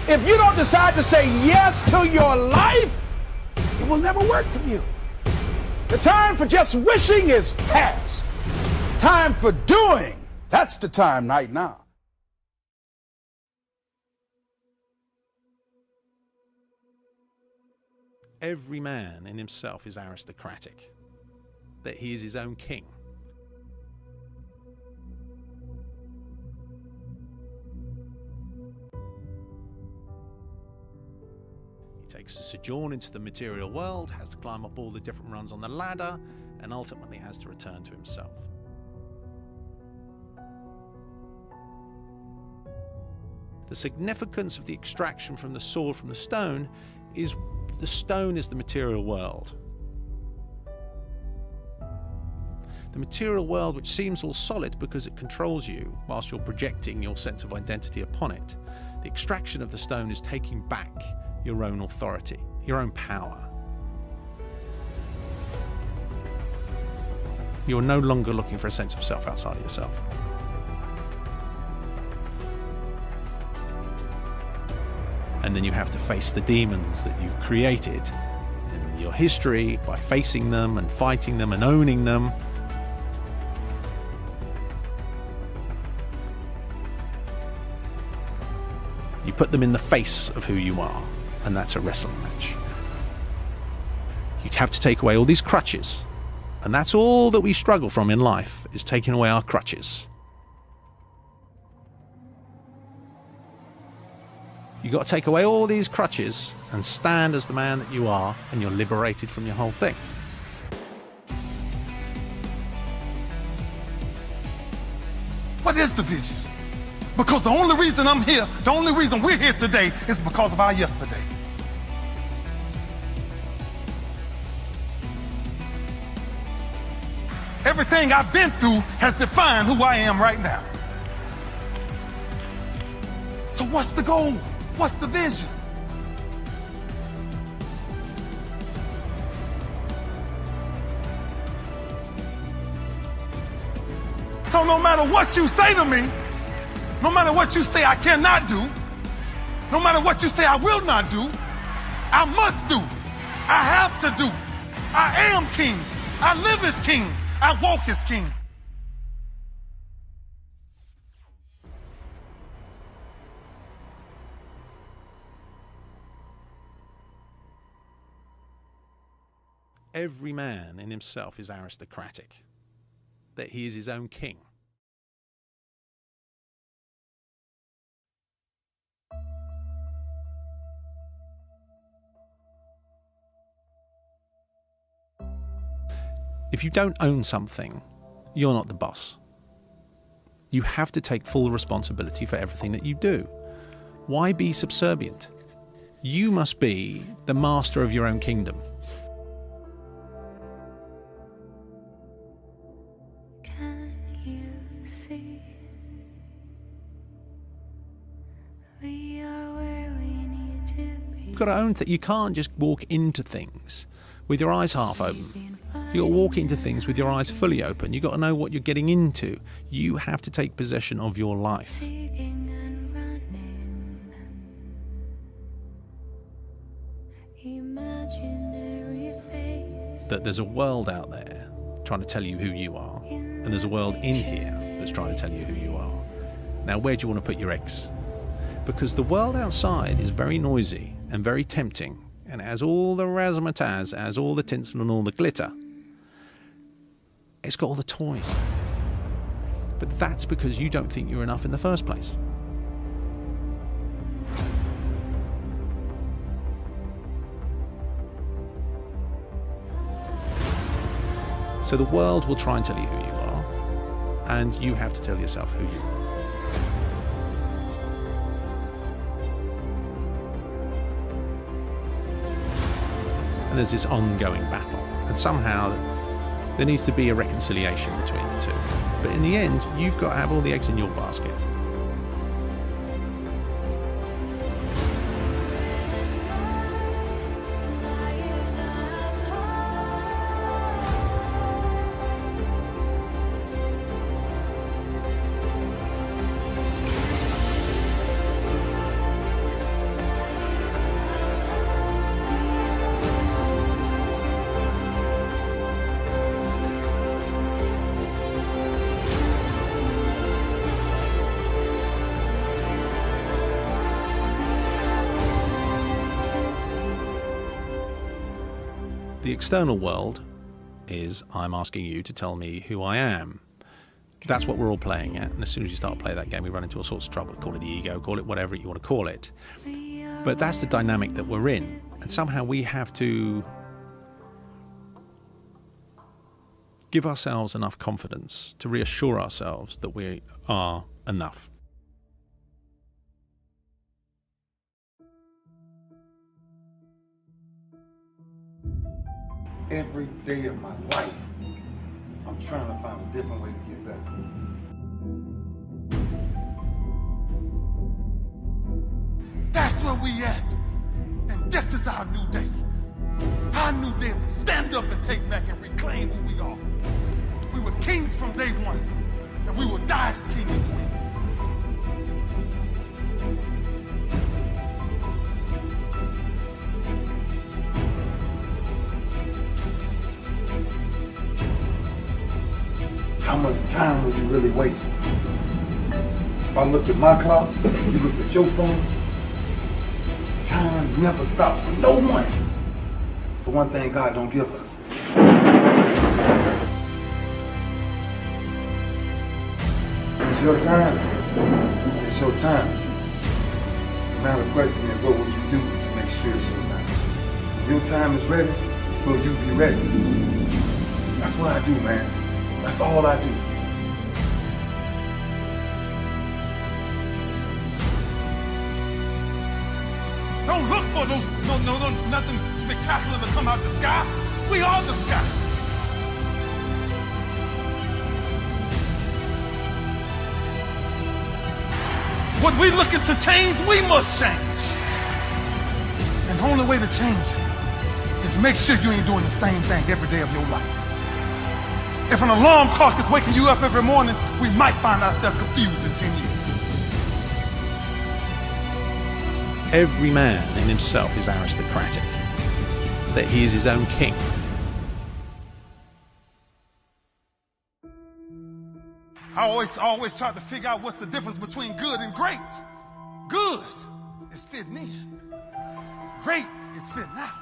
If you don't decide to say yes to your life, it will never work for you. The time for just wishing is past. Time for doing, that's the time right now. Every man in himself is aristocratic, that he is his own king. He takes a sojourn into the material world, has to climb up all the different rungs on the ladder, and ultimately has to return to himself. The significance of the extraction from the sword from the stone is the stone is the material world. The material world, which seems all solid because it controls you whilst you're projecting your sense of identity upon it. The extraction of the stone is taking back your own authority, your own power. You're no longer looking for a sense of self outside of yourself. And then you have to face the demons that you've created in your history by facing them and fighting them and owning them. You put them in the face of who you are, and that's a wrestling match. You'd have to take away all these crutches, and that's all that we struggle from in life, is taking away our crutches. You've got to take away all these crutches and stand as the man that you are, and you're liberated from your whole thing. What is the vision? Because the only reason I'm here, the only reason we're here today is because of our yesterday. Everything I've been through has defined who I am right now. So what's the goal? What's the vision? So no matter what you say to me, no matter what you say I cannot do, no matter what you say I will not do, I must do. I have to do. I am king. I live as king. I walk as king. Every man in himself is aristocratic, that he is his own king. If you don't own something, you're not the boss. You have to take full responsibility for everything that you do. Why be subservient? You must be the master of your own kingdom. Can you see? We are where we need to be. You've got to own that you can't just walk into things with your eyes half open. You've got to walk into things with your eyes fully open. You've got to know what you're getting into. You have to take possession of your life. Seeking and running. Imaginary face. That there's a world out there trying to tell you who you are, and there's a world in here that's trying to tell you who you are. Now, where do you want to put your eggs? Because the world outside is very noisy and very tempting, and it has all the razzmatazz, has all the tinsel and all the glitter. It's got all the toys. But that's because you don't think you're enough in the first place. So the world will try and tell you who you are, and you have to tell yourself who you are. And there's this ongoing battle, and somehow there needs to be a reconciliation between the two. But in the end, you've got to have all the eggs in your basket. The external world is I'm asking you to tell me who I am. That's what we're all playing at. And as soon as you start playing that game, we run into all sorts of trouble. Call it the ego, call it whatever you want to call it. But that's the dynamic that we're in. And somehow we have to give ourselves enough confidence to reassure ourselves that we are enough. Every day of my life, I'm trying to find a different way to get better. That's where we at. And this is our new day. Our new day is to stand up and take back and reclaim who we are. We were kings from day one, and we will die as king and queens. How much time will you really waste? If I looked at my clock, if you looked at your phone, time never stops for no one. It's the one thing God don't give us. It's your time. It's your time. Now the question is, what will you do to make sure it's your time? When your time is ready, will you be ready? That's what I do, man. That's all I do. Don't look for nothing spectacular to come out the sky. We are the sky. What we looking to change, we must change. And the only way to change it is make sure you ain't doing the same thing every day of your life. If an alarm clock is waking you up every morning, we might find ourselves confused in 10 years. Every man in himself is aristocratic, that he is his own king. I always try to figure out what's the difference between good and great. Good is fitting in. Great is fitting out.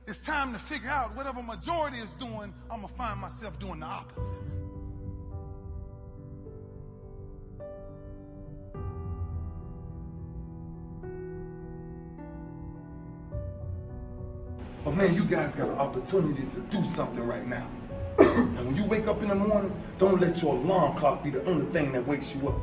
It's time to figure out whatever majority is doing, I'm gonna find myself doing the opposite. But man, you guys got an opportunity to do something right now. And when you wake up in the mornings, don't let your alarm clock be the only thing that wakes you up.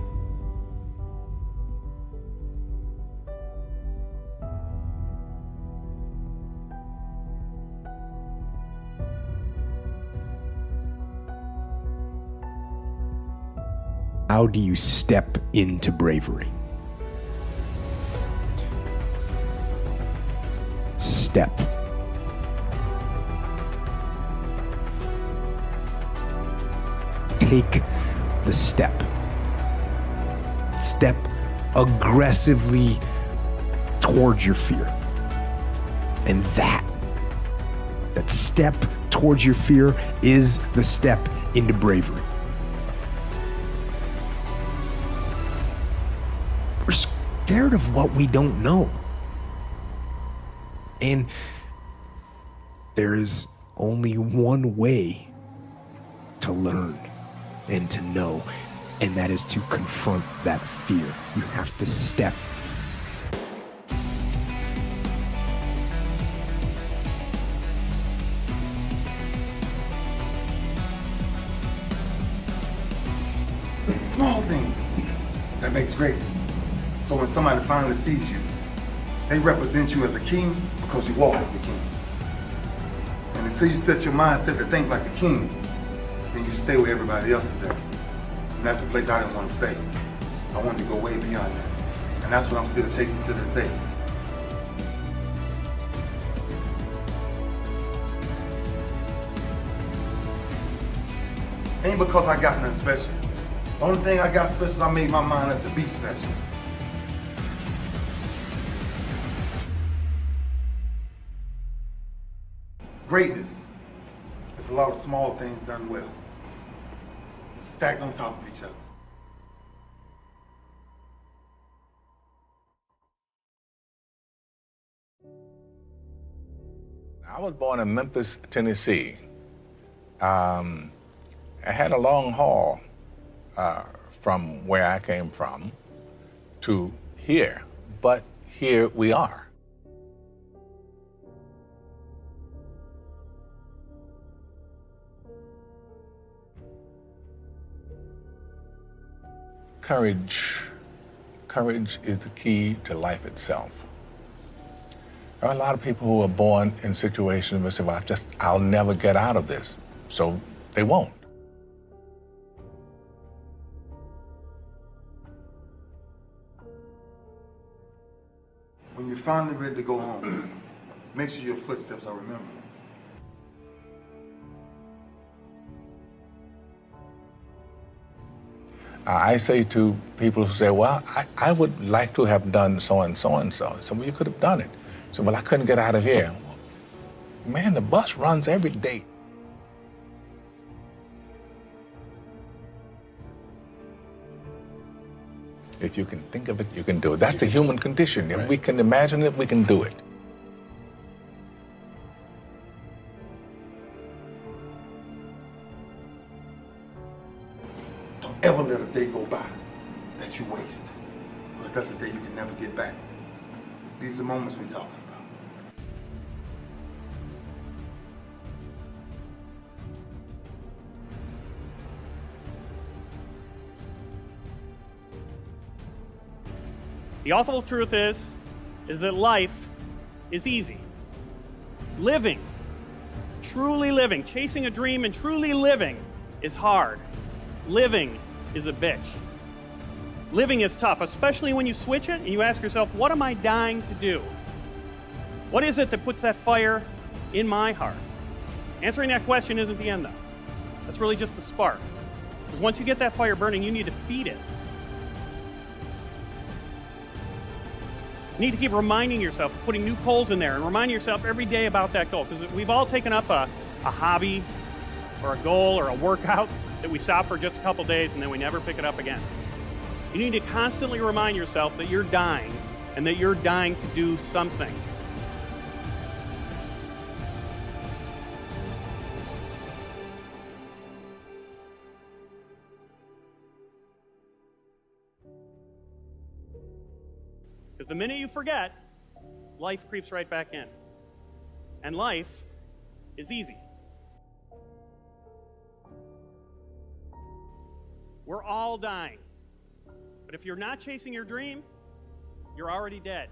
How do you step into bravery? Step. Take the step. Step aggressively towards your fear. And that step towards your fear is the step into bravery. We're scared of what we don't know. And there is only one way to learn and to know, and that is to confront that fear. You have to step. Small things that makes greatness. So when somebody finally sees you, they represent you as a king because you walk as a king. And until you set your mindset to think like a king, then you stay where everybody else is at. And that's the place I didn't want to stay. I wanted to go way beyond that. And that's what I'm still chasing to this day. Ain't because I got nothing special. The only thing I got special is I made my mind up to be special. Greatness is a lot of small things done well, stacked on top of each other. I was born in Memphis, Tennessee. I had a long haul from where I came from to here, but here we are. Courage is the key to life itself. There are a lot of people who are born in situations where say, well, I'll never get out of this. So they won't. When you're finally ready to go home, make sure your footsteps are remembered. I say to people who say, well, I would like to have done so and so and so. So, well, you could have done it. So, well, I couldn't get out of here. Man, the bus runs every day. If you can think of it, you can do it. That's the human condition. If we can imagine it, we can do it. Don't ever let a day go by that you waste, because that's a day you can never get back. These are the moments we're talking about. The awful truth is that life is easy. Living, truly living, chasing a dream and truly living is hard. Living is a bitch. Living is tough, especially when you switch it and you ask yourself, what am I dying to do? What is it that puts that fire in my heart? Answering that question isn't the end, though. That's really just the spark. Because once you get that fire burning, you need to feed it. You need to keep reminding yourself, putting new coals in there, and reminding yourself every day about that goal. Because we've all taken up a hobby or a goal or a workout that we stop for just a couple days and then we never pick it up again. You need to constantly remind yourself that you're dying and that you're dying to do something. Because the minute you forget, life creeps right back in. And life is easy. We're all dying. But if you're not chasing your dream, you're already dead.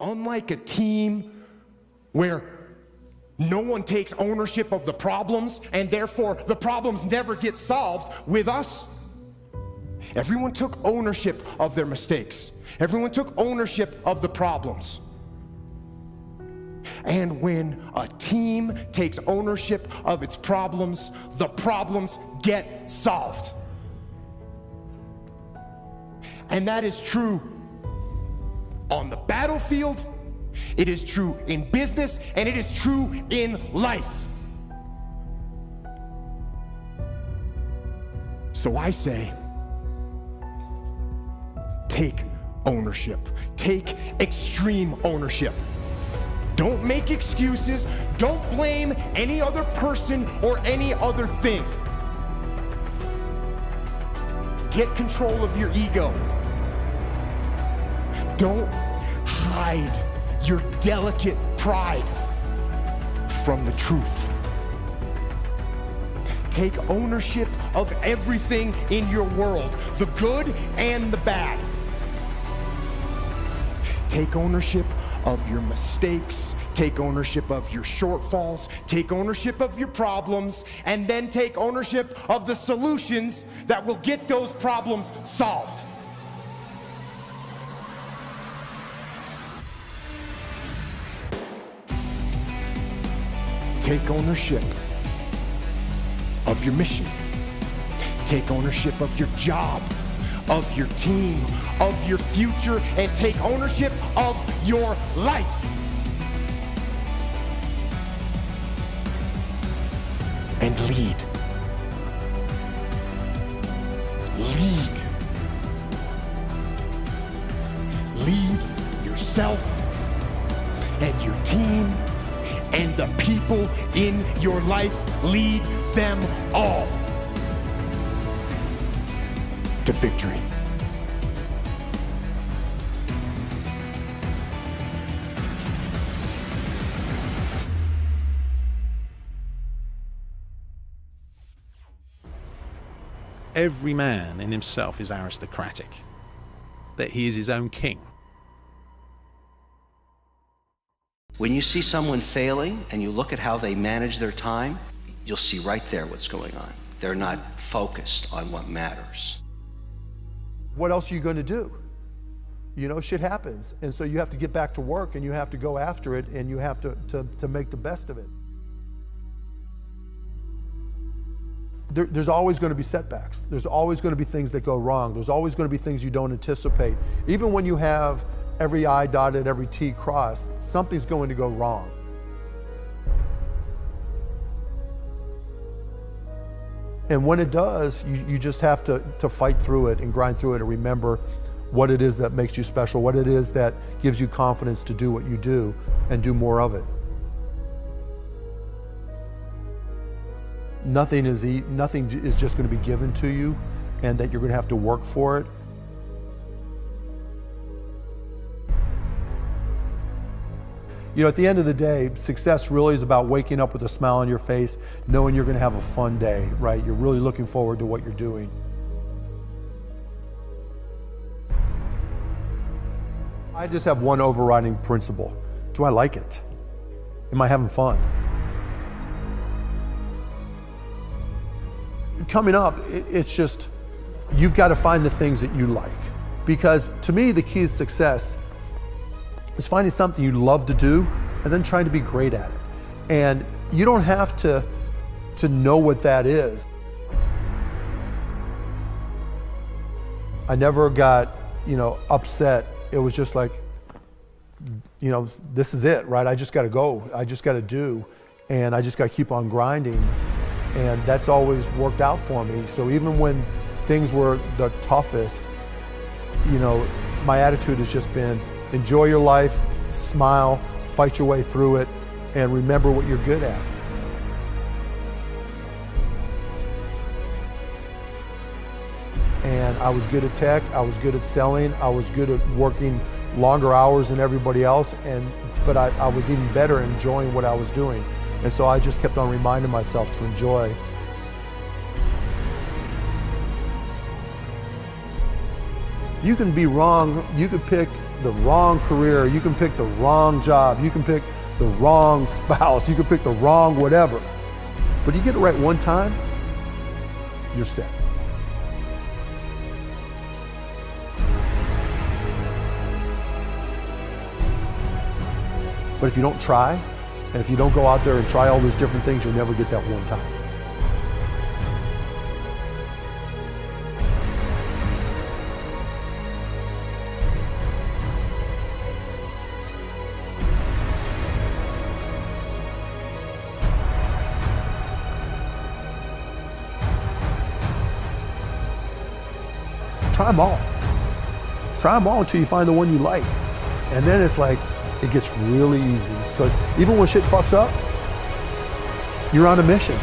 Unlike a team where no one takes ownership of the problems and therefore the problems never get solved, with us, everyone took ownership of their mistakes. Everyone took ownership of the problems. And when a team takes ownership of its problems, the problems get solved. And that is true on the battlefield, it is true in business, and it is true in life. So I say, take ownership. Take extreme ownership. Don't make excuses. Don't blame any other person or any other thing. Get control of your ego. Don't hide your delicate pride from the truth. Take ownership of everything in your world, the good and the bad. Take ownership of your mistakes, take ownership of your shortfalls, take ownership of your problems, and then take ownership of the solutions that will get those problems solved. Take ownership of your mission. Take ownership of your job, of your team, of your future, and take ownership of your life. And lead. Lead. Lead yourself and your team and the people in your life. Lead them all to victory. Every man in himself is aristocratic, that he is his own king. When you see someone failing and you look at how they manage their time, you'll see right there what's going on. They're not focused on what matters. What else are you going to do? You know, shit happens. And so you have to get back to work and you have to go after it and you have to make the best of it. There's always going to be setbacks. There's always going to be things that go wrong. There's always going to be things you don't anticipate. Even when you have every I dotted, every T crossed, something's going to go wrong. And when it does, you just have to fight through it and grind through it and remember what it is that makes you special, what it is that gives you confidence to do what you do and do more of it. Nothing is just going to be given to you and that you're going to have to work for it. You know, at the end of the day, success really is about waking up with a smile on your face, knowing you're going to have a fun day, right? You're really looking forward to what you're doing. I just have one overriding principle. Do I like it? Am I having fun? Coming up, it's just, you've got to find the things that you like. Because to me, the key to success is finding something you love to do and then trying to be great at it. And you don't have to know what that is. I never got, upset. It was just like, this is it, right? I just got to go. I just got to do. And I just got to keep on grinding. And that's always worked out for me. So even when things were the toughest, my attitude has just been enjoy your life, smile, fight your way through it, and remember what you're good at. And I was good at tech, I was good at selling, I was good at working longer hours than everybody else, but I was even better enjoying what I was doing. And so I just kept on reminding myself to enjoy. You can be wrong, you could pick the wrong career, you can pick the wrong job, you can pick the wrong spouse, you can pick the wrong whatever. But you get it right one time, you're set. But if you don't try, and if you don't go out there and try all those different things, you'll never get that one time. Try them all. Try them all until you find the one you like. And then it's like, it gets really easy. Because even when shit fucks up, you're on a mission.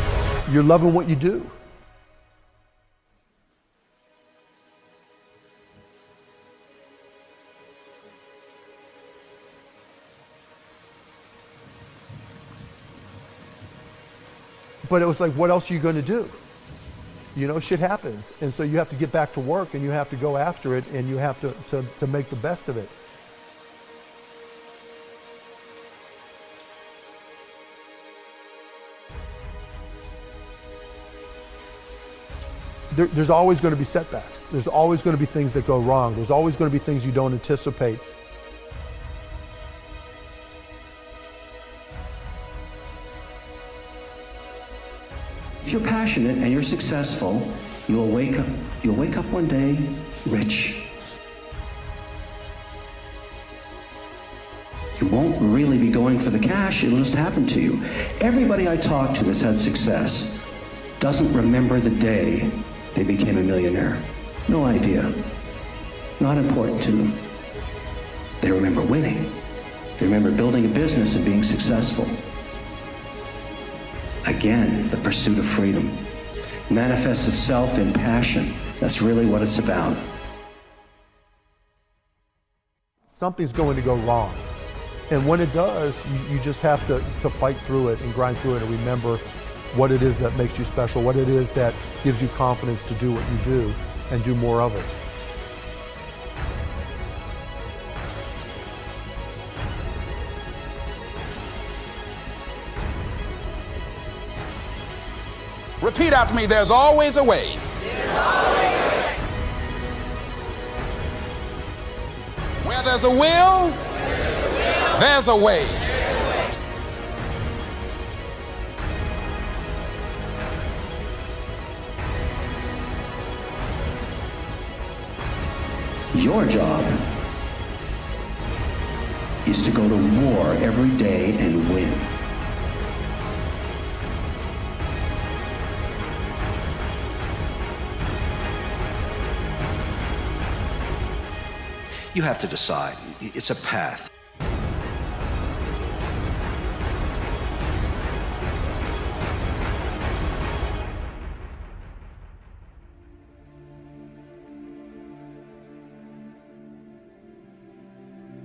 You're loving what you do. But it was like, what else are you going to do? Shit happens. And so you have to get back to work and you have to go after it and you have to make the best of it. There's always going to be setbacks. There's always going to be things that go wrong. There's always going to be things you don't anticipate. If you're passionate and you're successful, you'll wake up one day rich. You won't really be going for the cash, it'll just happen to you. Everybody I talk to that's had success doesn't remember the day they became a millionaire. No idea. Not important to them. They remember winning. They remember building a business and being successful. Again, the pursuit of freedom manifests itself in passion. That's really what it's about. Something's going to go wrong. And when it does, you just have to fight through it and grind through it and remember what it is that makes you special, what it is that gives you confidence to do what you do and do more of it. Repeat after me, there's always a way. There's always a way. Where there's a will, there's a way. Your job is to go to war every day and win. You have to decide. It's a path.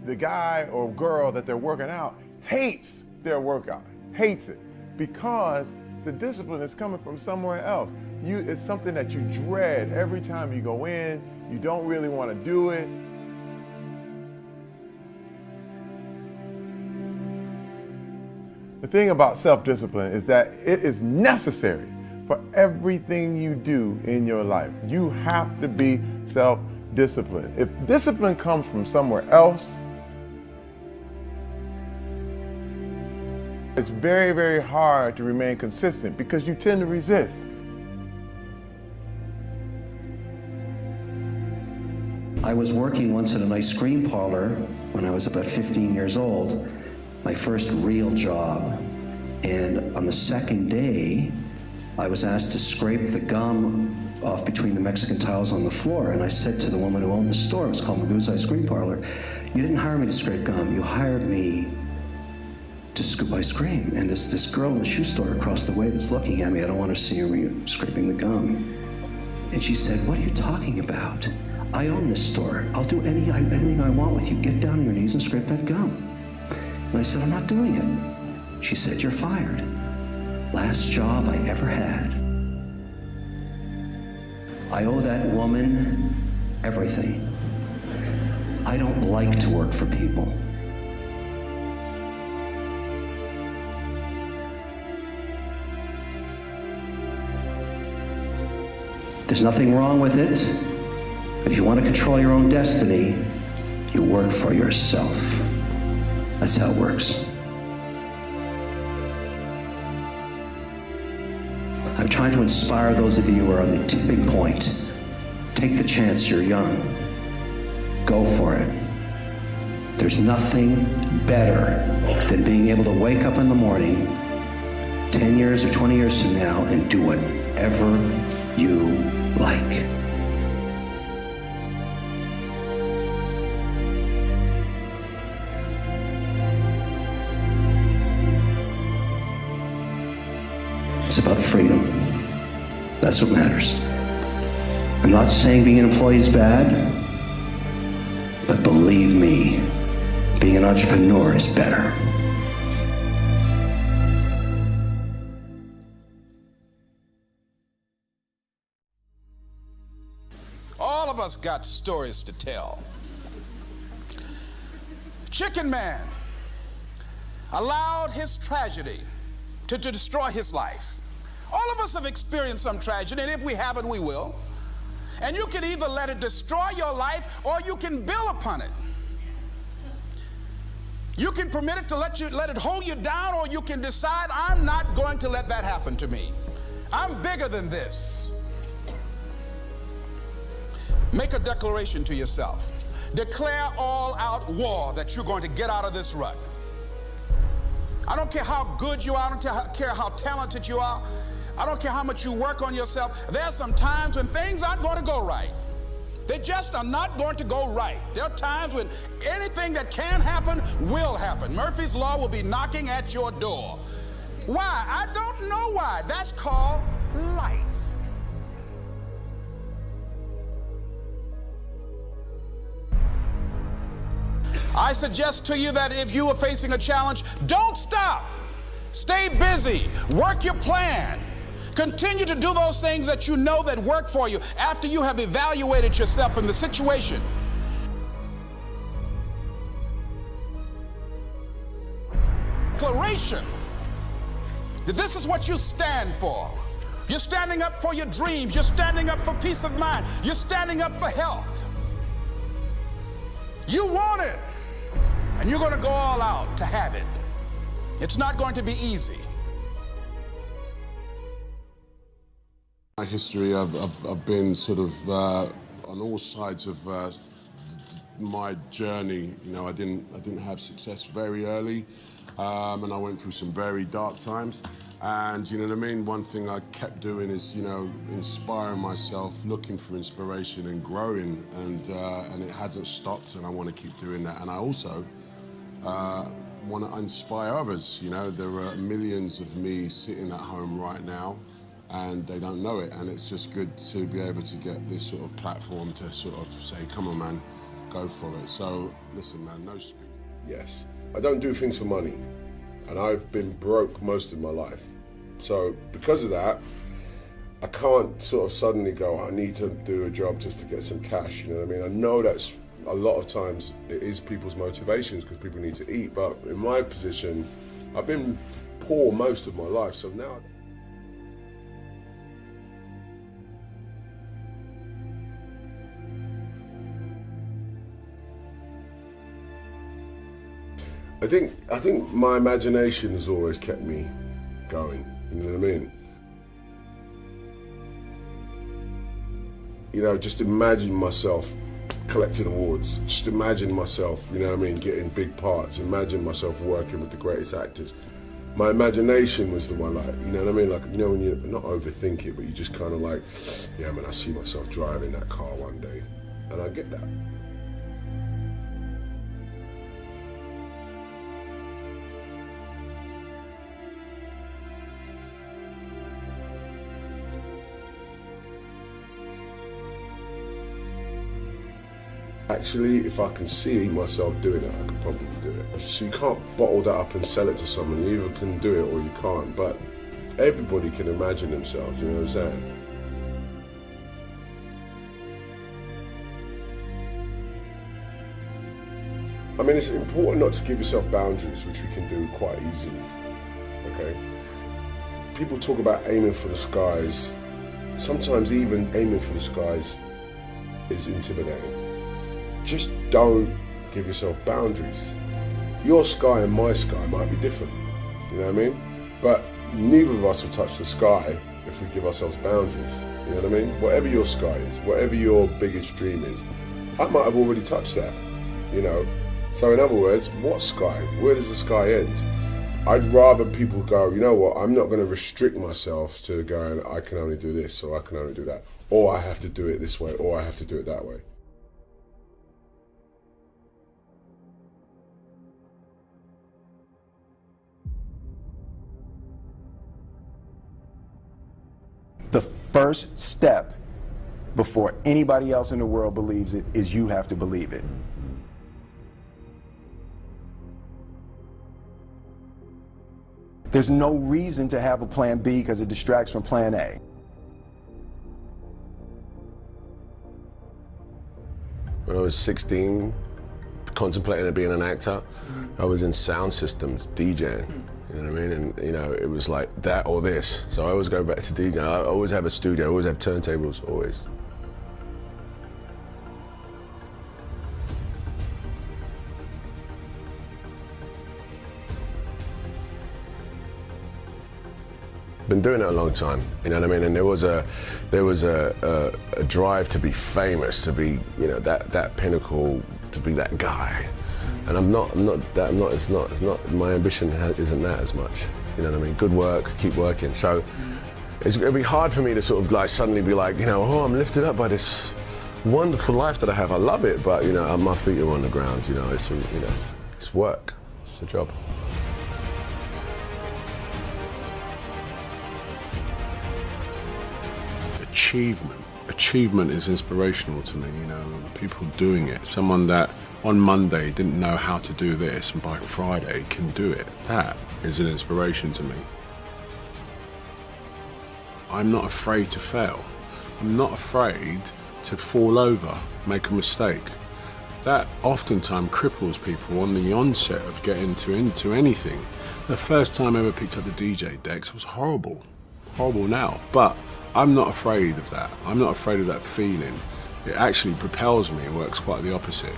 The guy or girl that they're working out hates their workout, hates it, because the discipline is coming from somewhere else. It's something that you dread every time you go in. You don't really want to do it. The thing about self-discipline is that it is necessary for everything you do in your life. You have to be self-disciplined. If discipline comes from somewhere else, it's very, very hard to remain consistent because you tend to resist. I was working once at an ice cream parlor when I was about 15 years old, my first real job. And on the second day, I was asked to scrape the gum off between the Mexican tiles on the floor. And I said to the woman who owned the store, it was called Magoo's Ice Cream Parlor, "You didn't hire me to scrape gum, you hired me to scoop ice cream." And this girl in the shoe store across the way that's looking at me, I don't want her to see me scraping the gum. And she said, "What are you talking about? I own this store. I'll do anything I want with you. Get down on your knees and scrape that gum." And I said, "I'm not doing it." She said, "You're fired." Last job I ever had. I owe that woman everything. I don't like to work for people. There's nothing wrong with it, but if you want to control your own destiny, you work for yourself. That's how it works. I'm trying to inspire those of you who are on the tipping point. Take the chance, you're young. Go for it. There's nothing better than being able to wake up in the morning 10 years or 20 years from now and do whatever you like. It's about freedom. That's what matters. I'm not saying being an employee is bad, but believe me, being an entrepreneur is better. All of us got stories to tell. Chicken Man allowed his tragedy to destroy his life. All of us have experienced some tragedy, and if we haven't, we will. And you can either let it destroy your life or you can build upon it. You can permit it to let it hold you down, or you can decide, I'm not going to let that happen to me. I'm bigger than this. Make a declaration to yourself. Declare all out war that you're going to get out of this rut. I don't care how good you are, I don't care how talented you are, I don't care how much you work on yourself. There are some times when things aren't going to go right. They just are not going to go right. There are times when anything that can happen will happen. Murphy's Law will be knocking at your door. Why? I don't know why. That's called life. I suggest to you that if you are facing a challenge, don't stop. Stay busy. Work your plan. Continue to do those things that you know that work for you after you have evaluated yourself in the situation. Declaration that this is what you stand for. You're standing up for your dreams. You're standing up for peace of mind. You're standing up for health. You want it, and you're going to go all out to have it. It's not going to be easy. My history, I've been sort of on all sides of my journey. You know, I didn't have success very early, and I went through some very dark times. And you know what I mean? One thing I kept doing is, you know, inspiring myself, looking for inspiration and growing, and it hasn't stopped, and I want to keep doing that. And I also want to inspire others. You know, there are millions of me sitting at home right now, and they don't know it, and it's just good to be able to get this sort of platform to sort of say, come on man, go for it. So listen man, no speed. Yes, I don't do things for money, and I've been broke most of my life. So because of that, I can't sort of suddenly go, I need to do a job just to get some cash, you know what I mean? I know that's a lot of times it is people's motivations because people need to eat, but in my position, I've been poor most of my life, so now I think my imagination has always kept me going, you know what I mean? You know, just imagine myself collecting awards, just imagine myself, you know what I mean, getting big parts, imagine myself working with the greatest actors. My imagination was the one, like, you know what I mean, like, you know, when you not overthink it, but you just kind of like, yeah man, I see myself driving that car one day, and I get that. Actually, if I can see myself doing it, I could probably do it. So you can't bottle that up and sell it to someone. You either can do it or you can't. But everybody can imagine themselves, you know what I'm saying? I mean, it's important not to give yourself boundaries, which we can do quite easily, okay? People talk about aiming for the skies. Sometimes even aiming for the skies is intimidating. Just don't give yourself boundaries. Your sky and my sky might be different, you know what I mean? But neither of us will touch the sky if we give ourselves boundaries, you know what I mean? Whatever your sky is, whatever your biggest dream is, I might have already touched that, you know? So in other words, what sky? Where does the sky end? I'd rather people go, you know what, I'm not going to restrict myself to going, I can only do this, or I can only do that, or I have to do it this way, or I have to do it that way. The first step before anybody else in the world believes it is you have to believe it. There's no reason to have a plan B because it distracts from plan A. When I was 16, contemplating being an actor, I was in sound systems, DJing. You know what I mean? And you know, it was like that or this. So I always go back to DJing. I always have a studio, I always have turntables, always. been doing it a long time, you know what I mean? And there was a drive to be famous, to be, you know, that pinnacle, to be that guy. And my ambition isn't that as much, you know what I mean? Good work, keep working. So it'd be hard for me to sort of like suddenly be like, you know, oh, I'm lifted up by this wonderful life that I have. I love it, but you know, my feet are on the ground, you know, it's work, it's a job. Achievement is inspirational to me, you know, people doing it. Someone that on Monday didn't know how to do this and by Friday can do it. That is an inspiration to me. I'm not afraid to fail. I'm not afraid to fall over, make a mistake. That oftentimes cripples people on the onset of getting into anything. The first time I ever picked up the DJ decks was horrible now, but I'm not afraid of that. I'm not afraid of that feeling. It actually propels me. It works quite the opposite.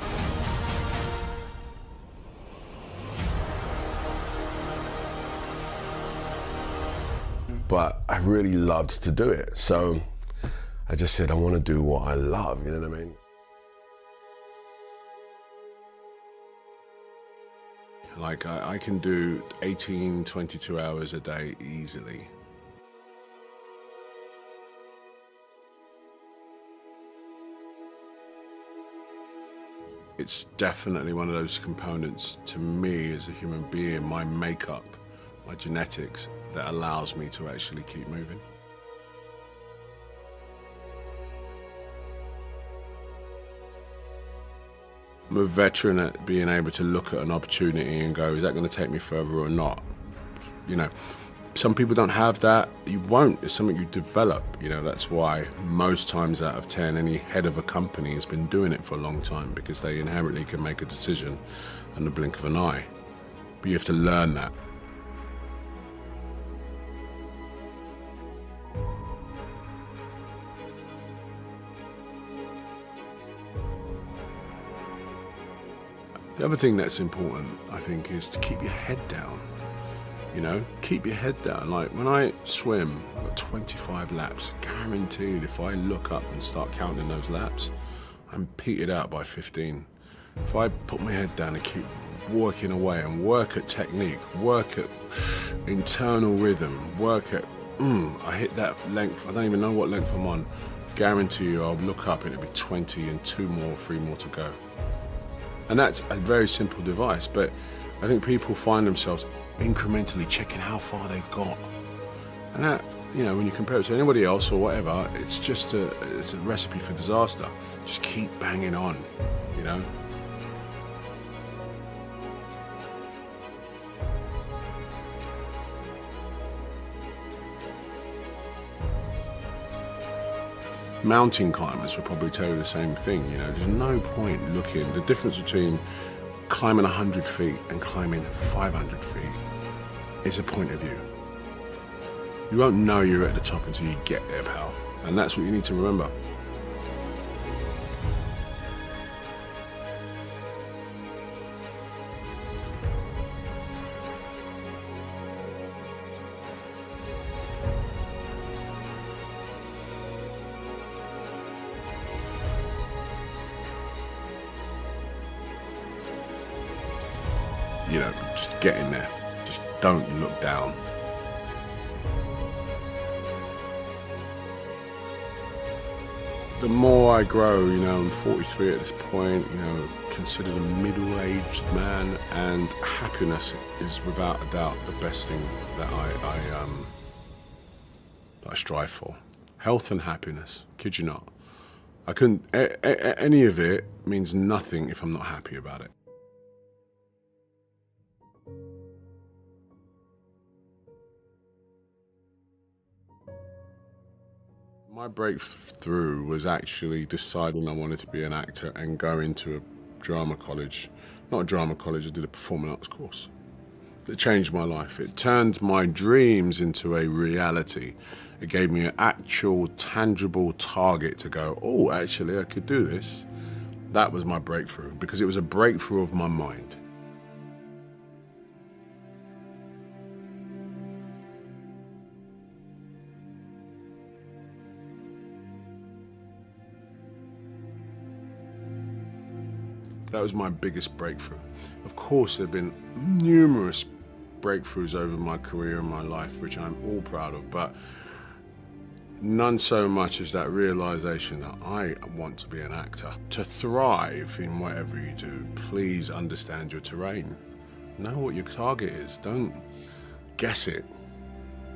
But I really loved to do it. So I just said, I want to do what I love, you know what I mean? Like I can do 18, 22 hours a day easily. It's definitely one of those components to me as a human being, my makeup, my genetics, that allows me to actually keep moving. I'm a veteran at being able to look at an opportunity and go, is that going to take me further or not? You know, some people don't have that. You won't. It's something you develop. You know, that's why most times out of 10, any head of a company has been doing it for a long time, because they inherently can make a decision in the blink of an eye. But you have to learn that. The other thing that's important, I think, is to keep your head down. You know, keep your head down. Like when I swim, I've got 25 laps. Guaranteed, if I look up and start counting those laps, I'm petered out by 15. If I put my head down and keep working away and work at technique, work at internal rhythm, work at, I hit that length, I don't even know what length I'm on. Guarantee you, I'll look up and it'll be 20 and 2 more, 3 more to go. And that's a very simple device, but I think people find themselves incrementally checking how far they've got. And that, you know, when you compare it to anybody else or whatever, it's just it's a recipe for disaster. Just keep banging on, you know? Mountain climbers would probably tell you the same thing, you know, there's no point looking. The difference between climbing 100 feet and climbing 500 feet is a point of view. You won't know you're at the top until you get there, pal. And that's what you need to remember. You know, just get in there. Just don't look down. The more I grow, you know, I'm 43 at this point, you know, considered a middle-aged man, and happiness is without a doubt the best thing that I strive for. Health and happiness, kid you not. I couldn't, any of it means nothing if I'm not happy about it. My breakthrough was actually deciding I wanted to be an actor and go into a drama college. Not a drama college, I did a performing arts course. It changed my life. It turned my dreams into a reality. It gave me an actual, tangible target to go, oh, actually, I could do this. That was my breakthrough, because it was a breakthrough of my mind. That was my biggest breakthrough. Of course, there have been numerous breakthroughs over my career and my life, which I'm all proud of, but none so much as that realization that I want to be an actor. To thrive in whatever you do, please understand your terrain. Know what your target is. Don't guess it.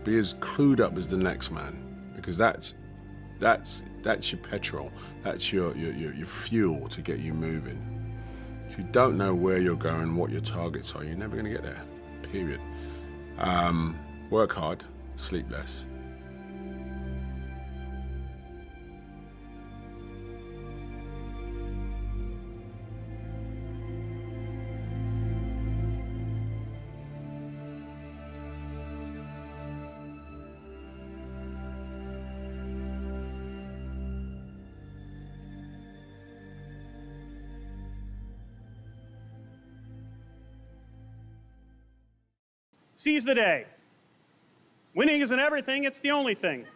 Be as clued up as the next man, because that's your petrol. That's your fuel to get you moving. If you don't know where you're going, what your targets are, you're never going to get there. Period. Work hard, sleep less. Seize the day. Winning isn't everything, it's the only thing.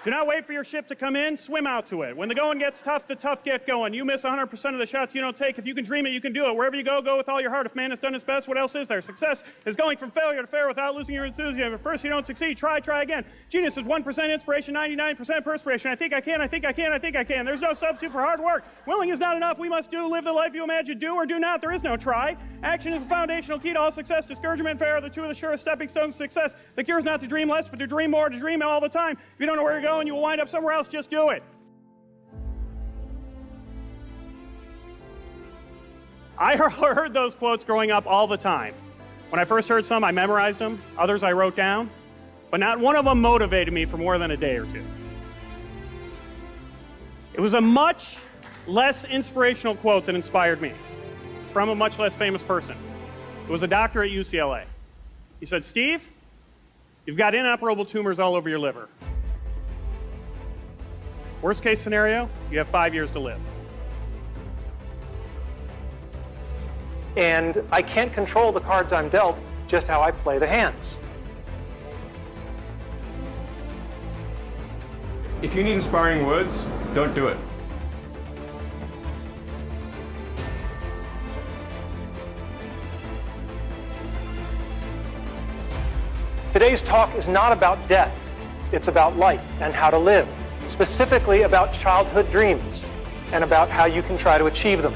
Do not wait for your ship to come in, swim out to it. When the going gets tough, the tough get going. You miss 100% of the shots you don't take. If you can dream it, you can do it. Wherever you go, go with all your heart. If man has done his best, what else is there? Success is going from failure to failure without losing your enthusiasm. If first you don't succeed, try again. Genius is 1% inspiration, 99% perspiration. I think I can. There's no substitute for hard work. Willing is not enough. We must do, live the life you imagine. Do or do not. There is no try. Action is the foundational key to all success. Discouragement and failure are the two of the surest stepping stones to success. The cure is not to dream less, but to dream more, to dream all the time. If you don't know where you're going, you will wind up somewhere else. Just do it. I heard those quotes growing up all the time. When I first heard some, I memorized them. Others I wrote down. But not one of them motivated me for more than a day or two. It was a much less inspirational quote that inspired me, from a much less famous person. It was a doctor at UCLA. He said, "Steve, you've got inoperable tumors all over your liver. Worst case scenario, you have 5 years to live. And I can't control the cards I'm dealt, just how I play the hands." If you need inspiring words, don't do it. Today's talk is not about death. It's about life and how to live, specifically about childhood dreams and about how you can try to achieve them.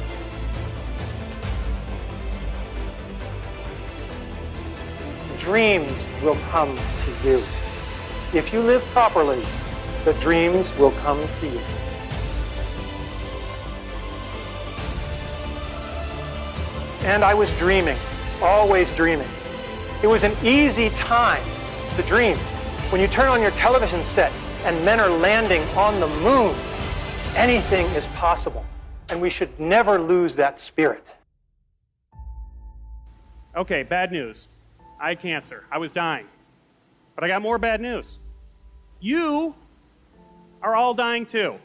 Dreams will come to you. If you live properly, the dreams will come to you. And I was dreaming, always dreaming. It was an easy time to dream. When you turn on your television set and men are landing on the moon, anything is possible. And we should never lose that spirit. Okay, bad news. I had cancer. I was dying. But I got more bad news. You are all dying too.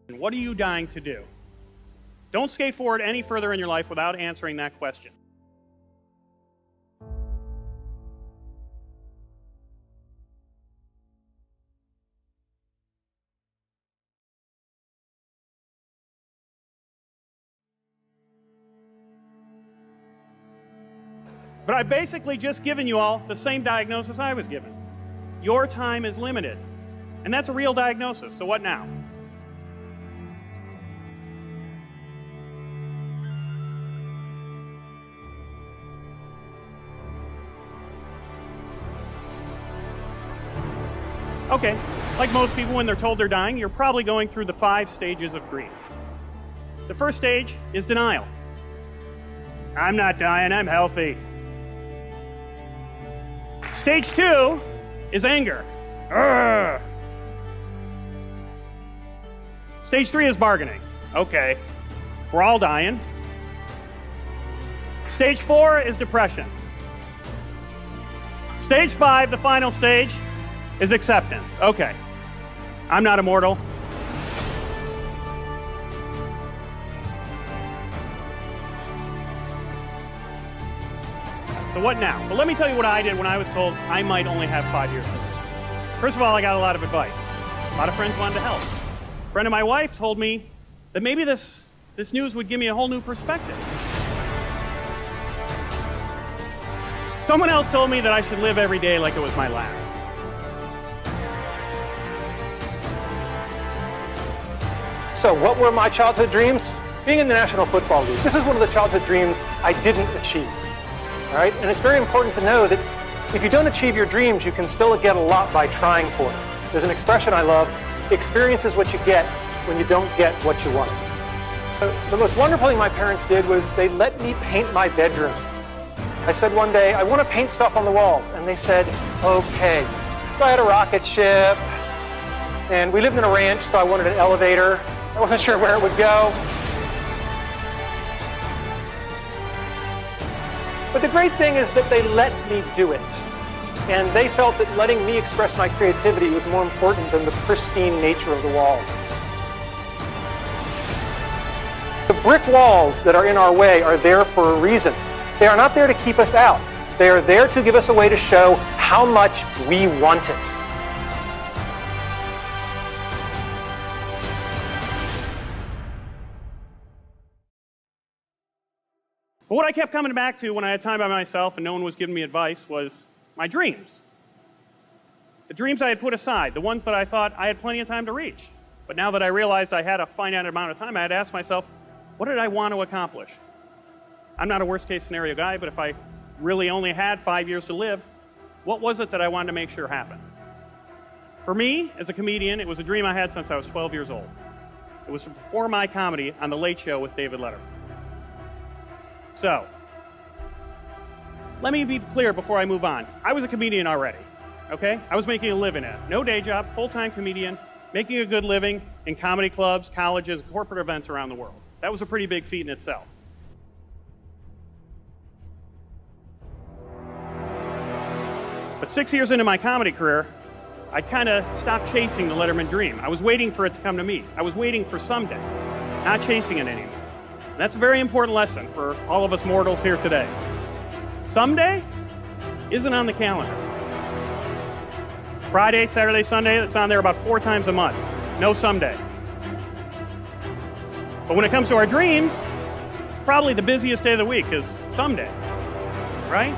And what are you dying to do? Don't skate forward any further in your life without answering that question. But I've basically just given you all the same diagnosis I was given. Your time is limited. And that's a real diagnosis, so what now? Okay, like most people when they're told they're dying, you're probably going through the 5 stages of grief. The first stage is denial. I'm not dying, I'm healthy. Stage 2 is anger. Urgh. Stage 3 is bargaining. Okay, we're all dying. Stage 4 is depression. Stage 5, the final stage, is acceptance. Okay, I'm not immortal. So what now? Well, let me tell you what I did when I was told I might only have 5 years to live. First of all, I got a lot of advice. A lot of friends wanted to help. A friend of my wife told me that maybe this news would give me a whole new perspective. Someone else told me that I should live every day like it was my last. So what were my childhood dreams? Being in the National Football League. This is one of the childhood dreams I didn't achieve. All right? And it's very important to know that if you don't achieve your dreams, you can still get a lot by trying for it. There's an expression I love, experience is what you get when you don't get what you want. The most wonderful thing my parents did was they let me paint my bedroom. I said one day, I want to paint stuff on the walls. And they said, okay. So I had a rocket ship, and we lived in a ranch, so I wanted an elevator. I wasn't sure where it would go. But the great thing is that they let me do it. And they felt that letting me express my creativity was more important than the pristine nature of the walls. The brick walls that are in our way are there for a reason. They are not there to keep us out. They are there to give us a way to show how much we want it. But what I kept coming back to when I had time by myself and no one was giving me advice was my dreams. The dreams I had put aside, the ones that I thought I had plenty of time to reach. But now that I realized I had a finite amount of time, I had to ask myself, what did I want to accomplish? I'm not a worst-case scenario guy, but if I really only had 5 years to live, what was it that I wanted to make sure happened? For me, as a comedian, it was a dream I had since I was 12 years old. It was to perform my comedy on The Late Show with David Letterman. So, let me be clear before I move on. I was a comedian already, okay? I was making a living at it. No day job, full-time comedian, making a good living in comedy clubs, colleges, corporate events around the world. That was a pretty big feat in itself. But 6 years into my comedy career, I kind of stopped chasing the Letterman dream. I was waiting for it to come to me. I was waiting for someday, not chasing it anymore. And that's a very important lesson for all of us mortals here today. Someday isn't on the calendar. Friday, Saturday, Sunday, it's on there about 4 times a month. No someday. But when it comes to our dreams, it's probably the busiest day of the week is someday, right?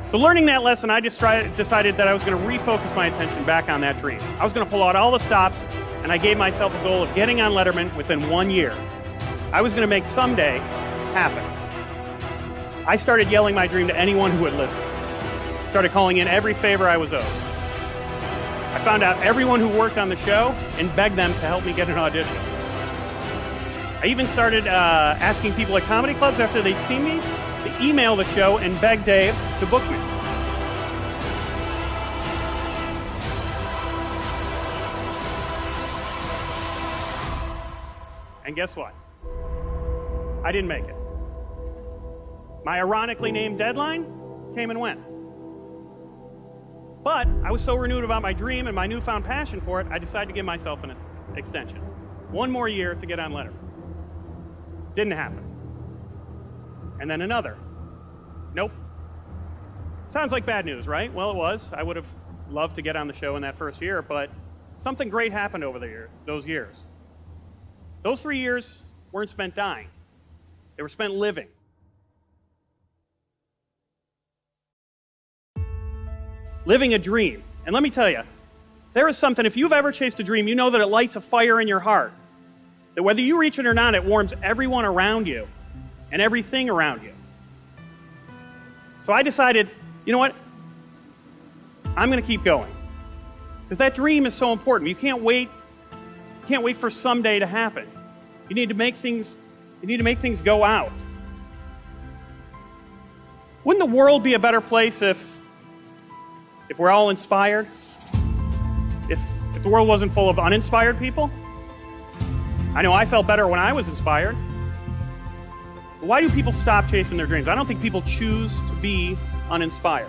So learning that lesson, I just decided that I was going to refocus my attention back on that dream. I was going to pull out all the stops, and I gave myself a goal of getting on Letterman within 1 year. I was going to make someday happen. I started yelling my dream to anyone who would listen. Started calling in every favor I was owed. I found out everyone who worked on the show and begged them to help me get an audition. I even started asking people at comedy clubs after they'd seen me to email the show and beg Dave to book me. And guess what? I didn't make it. My ironically named deadline came and went. But I was so renewed about my dream and my newfound passion for it, I decided to give myself an extension. 1 more year to get on Letterman. Didn't happen. And then another. Nope. Sounds like bad news, right? Well, it was. I would have loved to get on the show in that first year, but something great happened over those years. Those 3 years weren't spent dying. They were spent living. Living a dream. And let me tell you, there is something, if you've ever chased a dream, you know that it lights a fire in your heart. That whether you reach it or not, it warms everyone around you and everything around you. So I decided, you know what? I'm going to keep going. Because that dream is so important. You can't wait for someday to happen. You need to make things go out. Wouldn't the world be a better place if we're all inspired? If the world wasn't full of uninspired people? I know I felt better when I was inspired. But why do people stop chasing their dreams? I don't think people choose to be uninspired.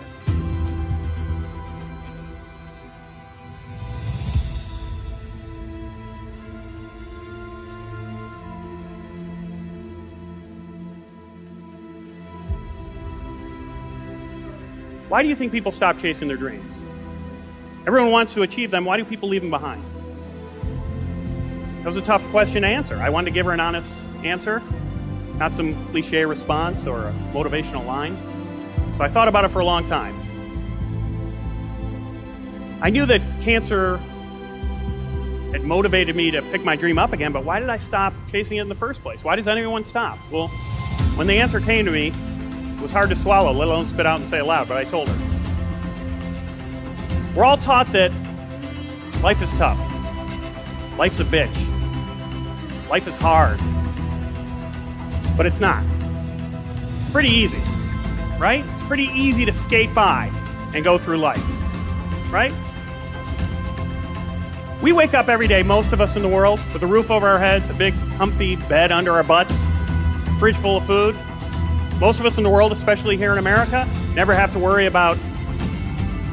Why do you think people stop chasing their dreams? Everyone wants to achieve them. Why do people leave them behind? It was a tough question to answer. I wanted to give her an honest answer, not some cliche response or a motivational line. So I thought about it for a long time. I knew that cancer had motivated me to pick my dream up again, but why did I stop chasing it in the first place? Why does anyone stop? Well, when the answer came to me, it was hard to swallow, let alone spit out and say it loud, but I told her. We're all taught that life is tough. Life's a bitch. Life is hard. But it's not. It's pretty easy, right? It's pretty easy to skate by and go through life, right? We wake up every day, most of us in the world, with a roof over our heads, a big comfy bed under our butts, a fridge full of food. Most of us in the world, especially here in America, never have to worry about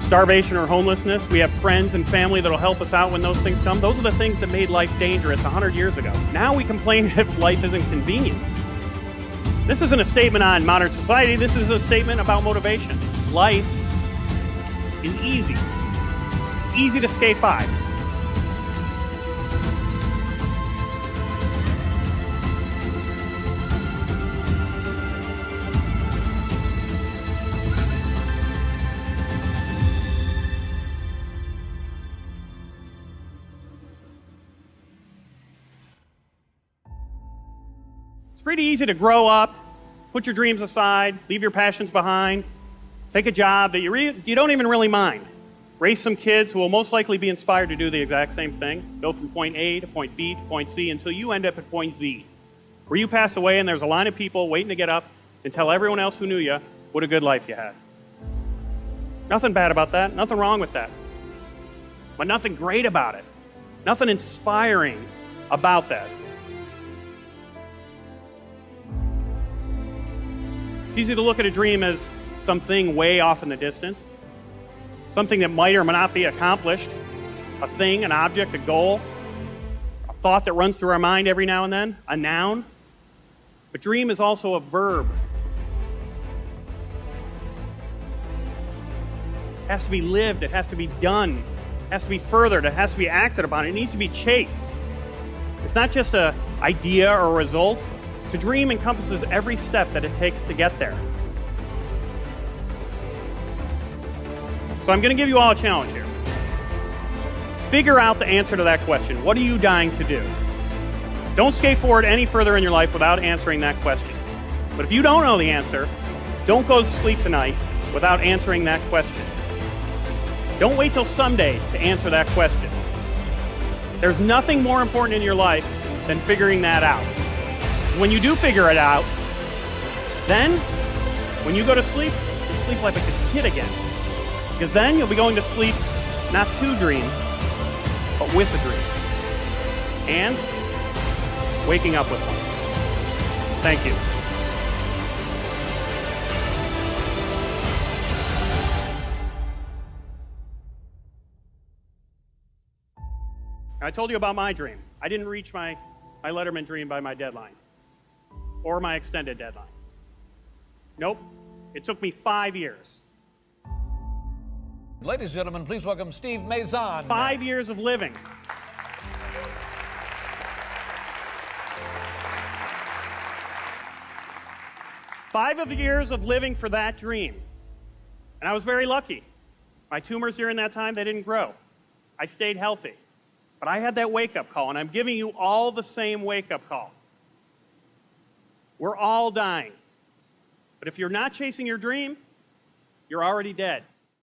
starvation or homelessness. We have friends and family that'll help us out when those things come. Those are the things that made life dangerous 100 years ago. Now we complain if life isn't convenient. This isn't a statement on modern society. This is a statement about motivation. Life is easy. It's easy to skate by. It's pretty easy to grow up, put your dreams aside, leave your passions behind, take a job that you don't even really mind, raise some kids who will most likely be inspired to do the exact same thing, go from point A to point B to point C until you end up at point Z, where you pass away and there's a line of people waiting to get up and tell everyone else who knew you what a good life you had. Nothing bad about that, nothing wrong with that, but nothing great about it, nothing inspiring about that. It's easy to look at a dream as something way off in the distance, something that might or might not be accomplished, a thing, an object, a goal, a thought that runs through our mind every now and then, a noun. But dream is also a verb. It has to be lived, it has to be done, it has to be furthered, it has to be acted upon, it needs to be chased. It's not just an idea or a result. To dream encompasses every step that it takes to get there. So I'm going to give you all a challenge here. Figure out the answer to that question. What are you dying to do? Don't skate forward any further in your life without answering that question. But if you don't know the answer, don't go to sleep tonight without answering that question. Don't wait till someday to answer that question. There's nothing more important in your life than figuring that out. When you do figure it out, then when you go to sleep, you sleep like a kid again. Because then you'll be going to sleep not to dream, but with a dream. And waking up with one. Thank you. I told you about my dream. I didn't reach my Letterman dream by my deadline. Or my extended deadline. Nope. It took me 5 years. Ladies and gentlemen, please welcome Steve Maison. 5 years of living. Five years of living for that dream. And I was very lucky. My tumors during that time, they didn't grow. I stayed healthy. But I had that wake-up call, and I'm giving you all the same wake-up call. We're all dying. But if you're not chasing your dream, you're already dead.